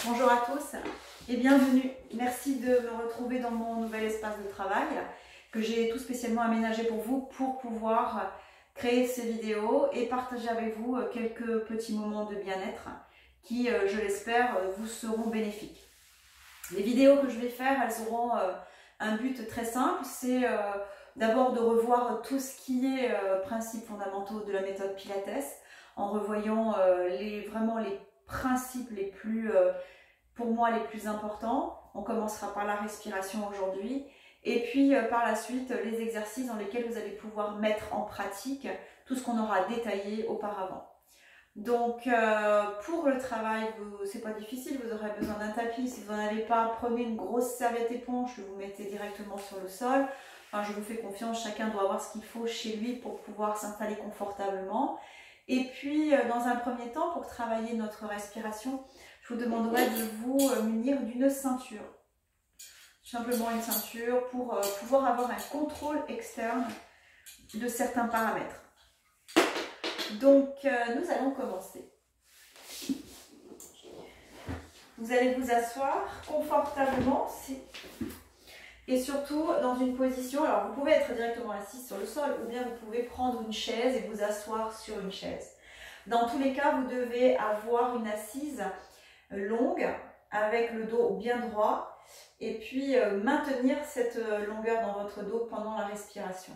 Bonjour à tous et bienvenue. Merci de me retrouver dans mon nouvel espace de travail que j'ai tout spécialement aménagé pour vous pour pouvoir créer ces vidéos et partager avec vous quelques petits moments de bien-être qui, je l'espère, vous seront bénéfiques. Les vidéos que je vais faire, elles auront un but très simple, c'est d'abord de revoir tout ce qui est principes fondamentaux de la méthode Pilates en revoyant vraiment les principes les plus, pour moi, les plus importants. On commencera par la respiration aujourd'hui et puis par la suite les exercices dans lesquels vous allez pouvoir mettre en pratique tout ce qu'on aura détaillé auparavant. Donc pour le travail, c'est pas difficile, vous aurez besoin d'un tapis. Si vous n'en avez pas, prenez une grosse serviette éponge que vous mettez directement sur le sol. Enfin, je vous fais confiance, chacun doit avoir ce qu'il faut chez lui pour pouvoir s'installer confortablement. Et puis dans un premier temps, pour travailler notre respiration, je vous demanderai de vous munir d'une ceinture. Simplement une ceinture pour pouvoir avoir un contrôle externe de certains paramètres. Donc, nous allons commencer. Vous allez vous asseoir confortablement et surtout dans une position, alors vous pouvez être directement assis sur le sol ou bien vous pouvez prendre une chaise et vous asseoir sur une chaise. Dans tous les cas, vous devez avoir une assise longue avec le dos bien droit et puis maintenir cette longueur dans votre dos pendant la respiration.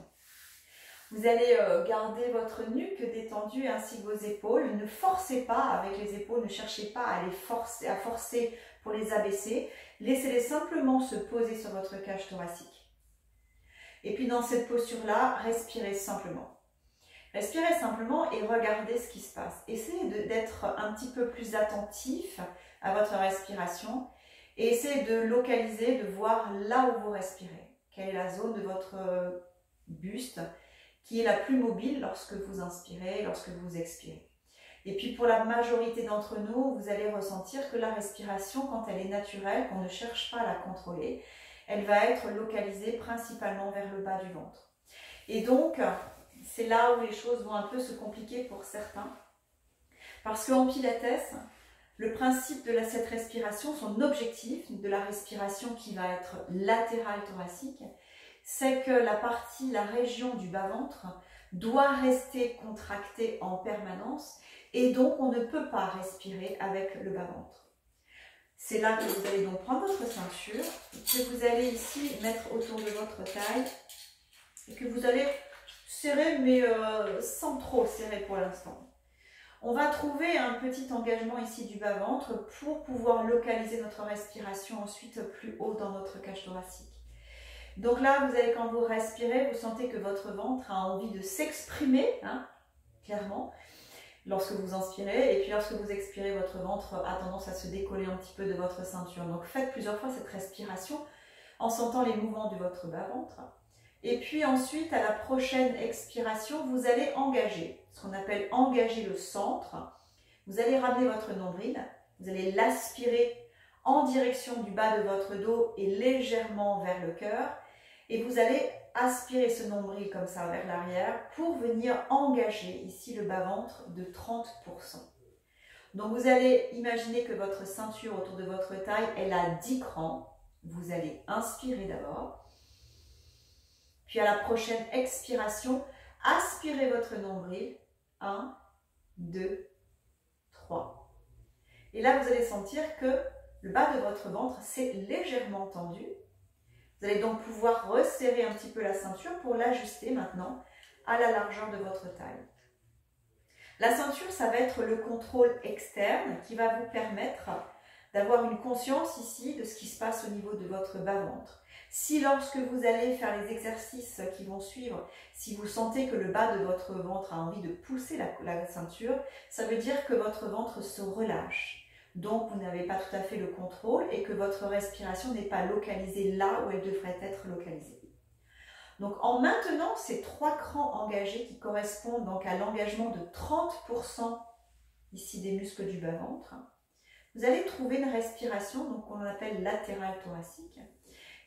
Vous allez garder votre nuque détendue ainsi que vos épaules. Ne forcez pas avec les épaules, ne cherchez pas à forcer pour les abaisser. Laissez-les simplement se poser sur votre cage thoracique. Et puis dans cette posture-là, respirez simplement. Respirez simplement et regardez ce qui se passe. Essayez d'être un petit peu plus attentif à votre respiration et essayez de localiser, de voir là où vous respirez. Quelle est la zone de votre buste qui est la plus mobile lorsque vous inspirez, lorsque vous expirez. Et puis pour la majorité d'entre nous, vous allez ressentir que la respiration, quand elle est naturelle, qu'on ne cherche pas à la contrôler, elle va être localisée principalement vers le bas du ventre. Et donc, c'est là où les choses vont un peu se compliquer pour certains. Parce qu'en Pilates, le principe de cette respiration, son objectif de la respiration qui va être latérale thoracique, c'est que la région du bas-ventre doit rester contractée en permanence et donc on ne peut pas respirer avec le bas-ventre. C'est là que vous allez donc prendre votre ceinture, que vous allez ici mettre autour de votre taille et que vous allez serrer mais sans trop serrer pour l'instant. On va trouver un petit engagement ici du bas-ventre pour pouvoir localiser notre respiration ensuite plus haut dans notre cage thoracique. Donc là, vous allez, quand vous respirez, vous sentez que votre ventre a envie de s'exprimer, hein, clairement, lorsque vous inspirez. Et puis lorsque vous expirez, votre ventre a tendance à se décoller un petit peu de votre ceinture. Donc faites plusieurs fois cette respiration en sentant les mouvements de votre bas-ventre. Et puis ensuite, à la prochaine expiration, vous allez engager, ce qu'on appelle engager le centre. Vous allez ramener votre nombril, vous allez l'aspirer en direction du bas de votre dos et légèrement vers le cœur. Et vous allez aspirer ce nombril comme ça vers l'arrière pour venir engager ici le bas-ventre de 30%. Donc vous allez imaginer que votre ceinture autour de votre taille, elle a 10 crans. Vous allez inspirer d'abord. Puis à la prochaine expiration, aspirez votre nombril. 1, 2, 3. Et là, vous allez sentir que le bas de votre ventre s'est légèrement tendu. Vous allez donc pouvoir resserrer un petit peu la ceinture pour l'ajuster maintenant à la largeur de votre taille. La ceinture, ça va être le contrôle externe qui va vous permettre d'avoir une conscience ici de ce qui se passe au niveau de votre bas-ventre. Si lorsque vous allez faire les exercices qui vont suivre, si vous sentez que le bas de votre ventre a envie de pousser la ceinture, ça veut dire que votre ventre se relâche. Donc, vous n'avez pas tout à fait le contrôle et que votre respiration n'est pas localisée là où elle devrait être localisée. Donc, en maintenant ces 3 crans engagés qui correspondent donc à l'engagement de 30% ici des muscles du bas-ventre, vous allez trouver une respiration qu'on appelle latérale thoracique.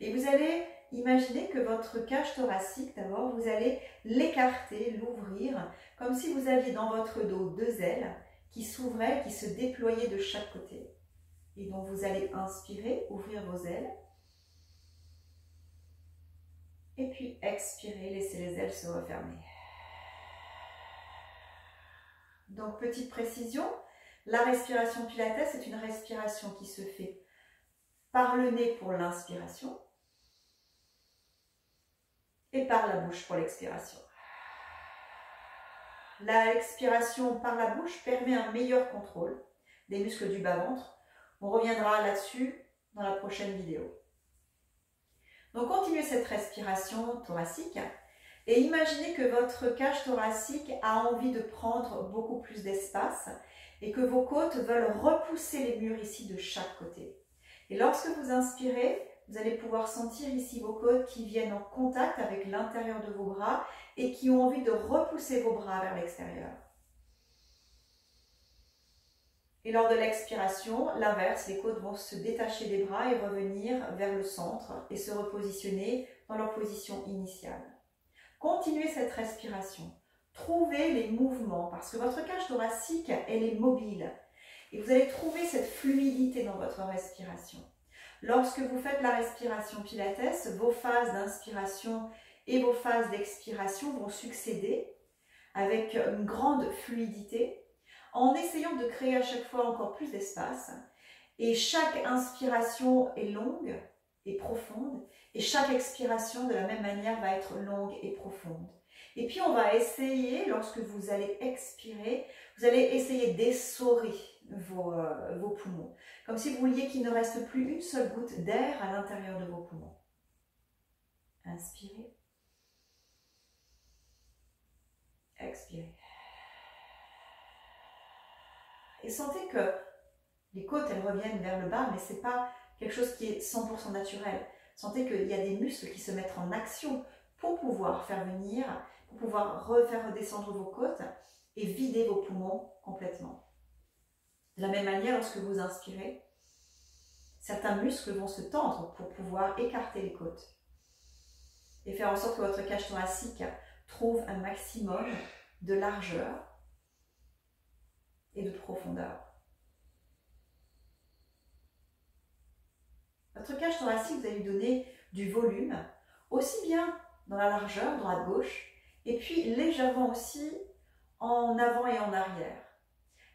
Et vous allez imaginer que votre cage thoracique, d'abord, vous allez l'écarter, l'ouvrir, comme si vous aviez dans votre dos 2 ailes qui s'ouvraient, qui se déployaient de chaque côté. Et donc vous allez inspirer, ouvrir vos ailes. Et puis expirer, laissez les ailes se refermer. Donc petite précision, la respiration Pilates est une respiration qui se fait par le nez pour l'inspiration et par la bouche pour l'expiration. L'expiration par la bouche permet un meilleur contrôle des muscles du bas-ventre. On reviendra là-dessus dans la prochaine vidéo. Donc continuez cette respiration thoracique et imaginez que votre cage thoracique a envie de prendre beaucoup plus d'espace et que vos côtes veulent repousser les murs ici de chaque côté. Et lorsque vous inspirez, vous allez pouvoir sentir ici vos côtes qui viennent en contact avec l'intérieur de vos bras et qui ont envie de repousser vos bras vers l'extérieur. Et lors de l'expiration, l'inverse, les côtes vont se détacher des bras et revenir vers le centre et se repositionner dans leur position initiale. Continuez cette respiration. Trouvez les mouvements parce que votre cage thoracique, elle est mobile. Et vous allez trouver cette fluidité dans votre respiration. Lorsque vous faites la respiration Pilates, vos phases d'inspiration et vos phases d'expiration vont succéder avec une grande fluidité en essayant de créer à chaque fois encore plus d'espace. Et chaque inspiration est longue et profonde et chaque expiration de la même manière va être longue et profonde. Et puis on va essayer, lorsque vous allez expirer, vous allez essayer d'essorer vos poumons. Comme si vous vouliez qu'il ne reste plus une seule goutte d'air à l'intérieur de vos poumons. Inspirez. Expirez. Et sentez que les côtes, elles reviennent vers le bas, mais ce n'est pas quelque chose qui est 100% naturel. Sentez qu'il y a des muscles qui se mettent en action pour pouvoir faire venir, pour pouvoir faire redescendre vos côtes et vider vos poumons complètement. De la même manière, lorsque vous inspirez, certains muscles vont se tendre pour pouvoir écarter les côtes et faire en sorte que votre cage thoracique trouve un maximum de largeur et de profondeur. Votre cage thoracique, vous allez lui donner du volume, aussi bien dans la largeur, droite-gauche, et puis légèrement aussi en avant et en arrière.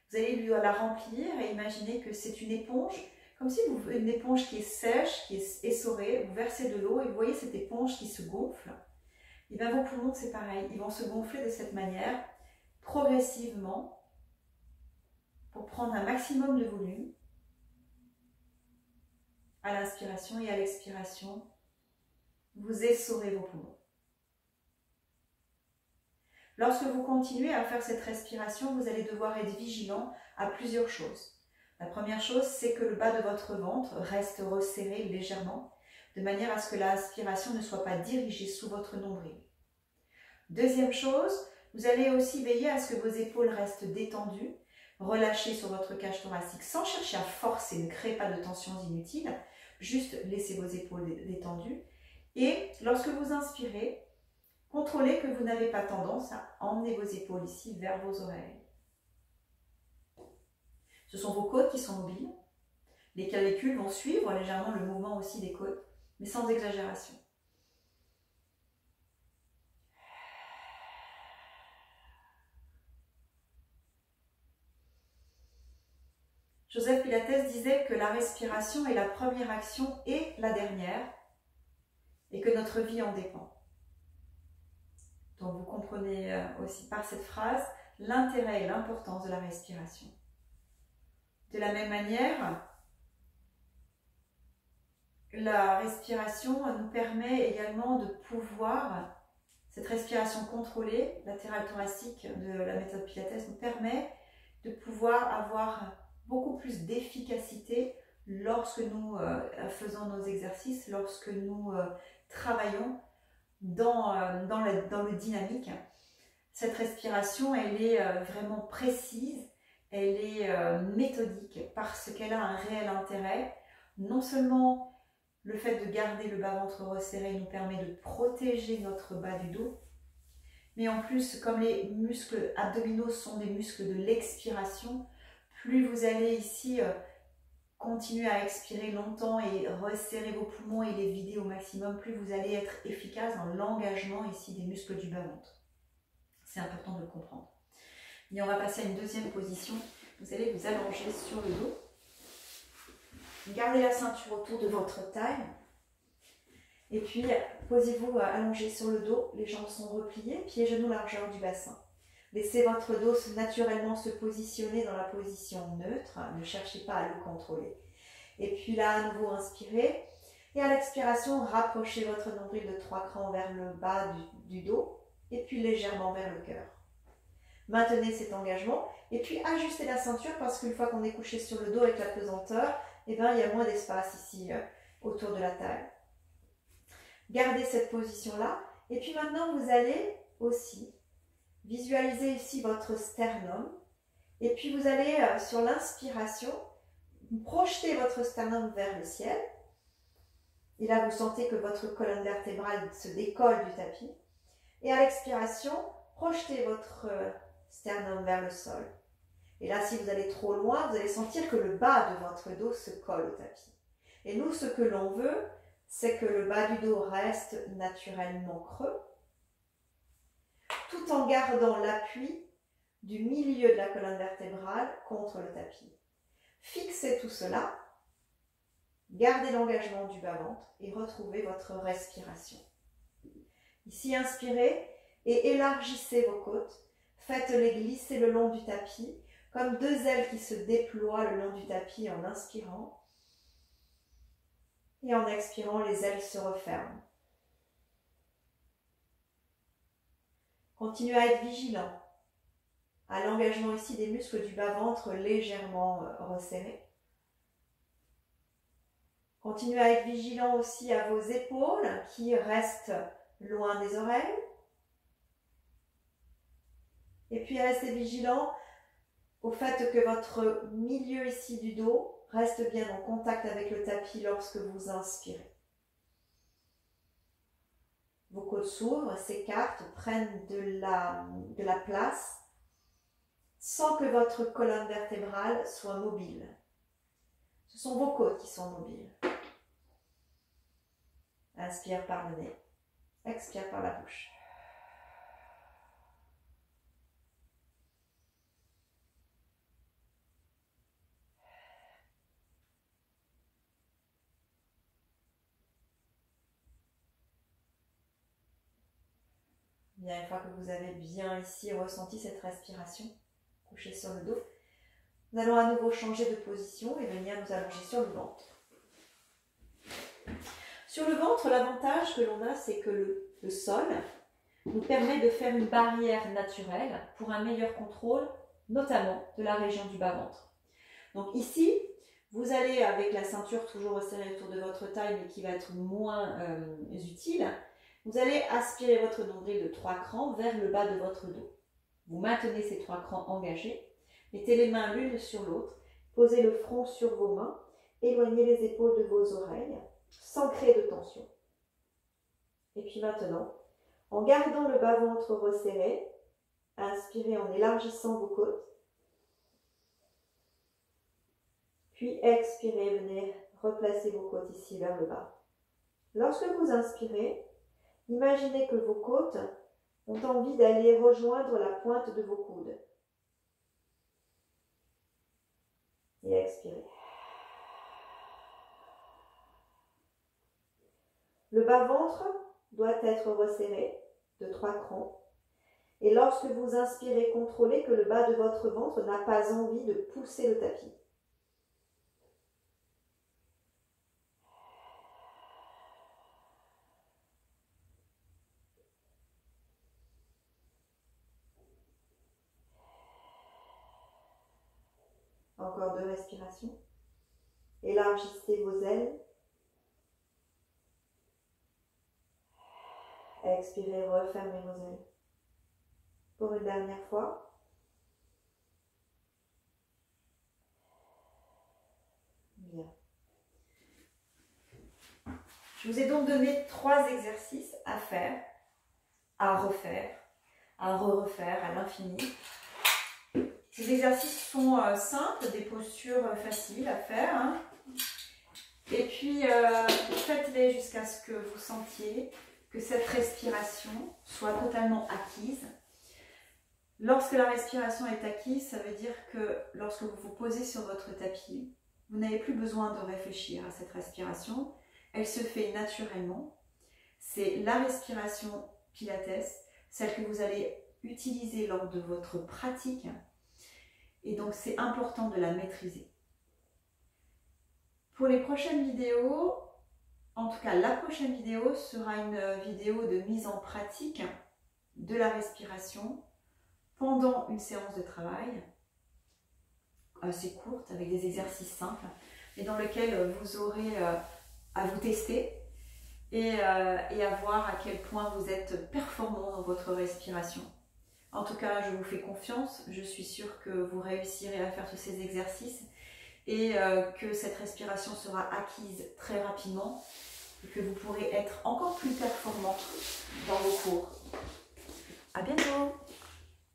Vous allez lui la remplir et imaginez que c'est une éponge, comme si une éponge qui est sèche, qui est essorée, vous versez de l'eau et vous voyez cette éponge qui se gonfle. Et bien vos poumons, c'est pareil, ils vont se gonfler de cette manière, progressivement, pour prendre un maximum de volume. À l'inspiration et à l'expiration, vous essorez vos poumons. Lorsque vous continuez à faire cette respiration, vous allez devoir être vigilant à plusieurs choses. La première chose, c'est que le bas de votre ventre reste resserré légèrement, de manière à ce que l'inspiration ne soit pas dirigée sous votre nombril. Deuxième chose, vous allez aussi veiller à ce que vos épaules restent détendues, relâchées sur votre cage thoracique, sans chercher à forcer, ne créez pas de tensions inutiles, juste laissez vos épaules détendues. Et lorsque vous inspirez, contrôlez que vous n'avez pas tendance à emmener vos épaules ici vers vos oreilles. Ce sont vos côtes qui sont mobiles. Les clavicules vont suivre légèrement le mouvement aussi des côtes, mais sans exagération. Joseph Pilates disait que la respiration est la première action et la dernière, et que notre vie en dépend. Donc vous comprenez aussi par cette phrase l'intérêt et l'importance de la respiration. De la même manière, la respiration nous permet également de pouvoir, cette respiration contrôlée, latérale thoracique de la méthode Pilates nous permet de pouvoir avoir beaucoup plus d'efficacité lorsque nous faisons nos exercices, lorsque nous travaillons dans le dynamique. Cette respiration, elle est vraiment précise, elle est méthodique parce qu'elle a un réel intérêt. Non seulement le fait de garder le bas-ventre resserré nous permet de protéger notre bas du dos, mais en plus, comme les muscles abdominaux sont des muscles de l'expiration, plus vous allez ici continuez à expirer longtemps et resserrer vos poumons et les vider au maximum, plus vous allez être efficace dans l'engagement ici des muscles du bas-ventre. C'est important de le comprendre. Et on va passer à une deuxième position. Vous allez vous allonger sur le dos. Gardez la ceinture autour de votre taille. Et puis, posez-vous allongé sur le dos. Les jambes sont repliées, pieds, genoux, largeur du bassin. Laissez votre dos naturellement se positionner dans la position neutre. Ne cherchez pas à le contrôler. Et puis là, à nouveau, inspirez. Et à l'expiration, rapprochez votre nombril de 3 crans vers le bas du dos. Et puis légèrement vers le cœur. Maintenez cet engagement. Et puis, ajustez la ceinture parce qu'une fois qu'on est couché sur le dos avec la pesanteur, eh bien, il y a moins d'espace ici autour de la taille. Gardez cette position-là. Et puis maintenant, vous allez aussi visualiser ici votre sternum. Et puis, vous allez, sur l'inspiration, projeter votre sternum vers le ciel. Et là, vous sentez que votre colonne vertébrale se décolle du tapis. Et à l'expiration, projetez votre sternum vers le sol. Et là, si vous allez trop loin, vous allez sentir que le bas de votre dos se colle au tapis. Et nous, ce que l'on veut, c'est que le bas du dos reste naturellement creux, tout en gardant l'appui du milieu de la colonne vertébrale contre le tapis. Fixez tout cela, gardez l'engagement du bas-ventre et retrouvez votre respiration. Ici, inspirez et élargissez vos côtes. Faites-les glisser le long du tapis, comme deux ailes qui se déploient le long du tapis en inspirant. Et en expirant, les ailes se referment. Continuez à être vigilant à l'engagement ici des muscles du bas-ventre légèrement resserrés. Continuez à être vigilant aussi à vos épaules qui restent loin des oreilles. Et puis restez vigilant au fait que votre milieu ici du dos reste bien en contact avec le tapis lorsque vous inspirez. Vos côtes s'ouvrent, s'écartent, prennent de la place sans que votre colonne vertébrale soit mobile. Ce sont vos côtes qui sont mobiles. Inspire par le nez, expire par la bouche. Bien, une fois que vous avez bien ici ressenti cette respiration, couché sur le dos, nous allons à nouveau changer de position et venir nous allonger sur le ventre. Sur le ventre, l'avantage que l'on a, c'est que le sol nous permet de faire une barrière naturelle pour un meilleur contrôle, notamment de la région du bas-ventre. Donc ici, vous allez, avec la ceinture toujours resserrée autour de votre taille, mais qui va être moins utile, vous allez aspirer votre nombril de 3 crans vers le bas de votre dos. Vous maintenez ces 3 crans engagés, mettez les mains l'une sur l'autre, posez le front sur vos mains, éloignez les épaules de vos oreilles, sans créer de tension. Et puis maintenant, en gardant le bas-ventre resserré, inspirez en élargissant vos côtes, puis expirez, venez replacer vos côtes ici vers le bas. Lorsque vous inspirez, imaginez que vos côtes ont envie d'aller rejoindre la pointe de vos coudes. Et expirez. Le bas-ventre doit être resserré de 3 crans. Et lorsque vous inspirez, contrôlez que le bas de votre ventre n'a pas envie de pousser le tapis. Encore 2 respirations. Élargissez vos ailes. Expirez, refermez vos ailes. Pour une dernière fois. Bien. Je vous ai donc donné 3 exercices à faire, à refaire, à refaire à l'infini. Ces exercices sont simples, des postures faciles à faire. Hein. Et puis, faites-les jusqu'à ce que vous sentiez que cette respiration soit totalement acquise. Lorsque la respiration est acquise, ça veut dire que lorsque vous vous posez sur votre tapis, vous n'avez plus besoin de réfléchir à cette respiration. Elle se fait naturellement. C'est la respiration Pilates, celle que vous allez utiliser lors de votre pratique. Et donc, c'est important de la maîtriser. Pour les prochaines vidéos, en tout cas, la prochaine vidéo sera une vidéo de mise en pratique de la respiration pendant une séance de travail assez courte, avec des exercices simples, et dans lequel vous aurez à vous tester et à voir à quel point vous êtes performant dans votre respiration. En tout cas, je vous fais confiance, je suis sûre que vous réussirez à faire tous ces exercices et que cette respiration sera acquise très rapidement et que vous pourrez être encore plus performant dans vos cours. À bientôt!